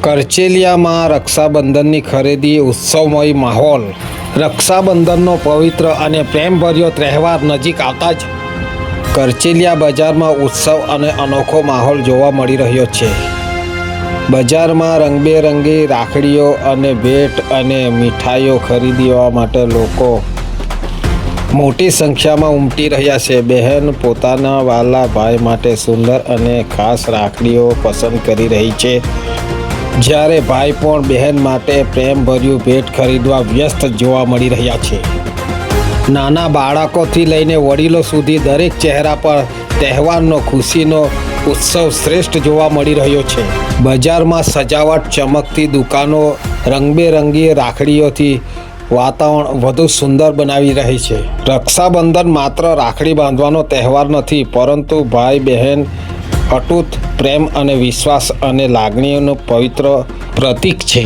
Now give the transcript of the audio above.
કરચેલિયામાં રક્ષાબંધનની ખરીદી ઉત્સવમય માહોલ। રક્ષાબંધનનો પવિત્ર અને પ્રેમભર્યો તહેવાર નજીક આવતા જ કરચેલિયા બજારમાં ઉત્સવ અને અનોખો માહોલ જોવા મળી રહ્યો છે। બજારમાં રંગબેરંગી રાખડીઓ અને ભેટ અને મીઠાઈઓ ખરીદવા માટે લોકો મોટી સંખ્યામાં ઉમટી રહ્યા છે। બહેન પોતાના વાલા ભાઈ માટે સુંદર અને ખાસ રાખડીઓ પસંદ કરી રહી છે, જ્યારે ભાઈ પણ બહેન માટે પ્રેમભર્યું ભેટ ખરીદવા વ્યસ્ત જોવા મળી રહ્યા છે। નાના બાળકોથી લઈને વડીલો સુધી દરેક ચહેરા પર તહેવારનો ખુશીનો ઉત્સવ શ્રેષ્ઠ જોવા મળી રહ્યો છે। બજારમાં સજાવટ, ચમકતી દુકાનો, રંગબેરંગી રાખડીઓથી વાતાવરણ વધુ સુંદર બનાવી રહી છે। રક્ષાબંધન માત્ર રાખડી બાંધવાનો તહેવાર નથી, પરંતુ ભાઈ બહેન અતૂટ પ્રેમ અને વિશ્વાસ અને લાગણીઓનું પવિત્ર પ્રતીક છે।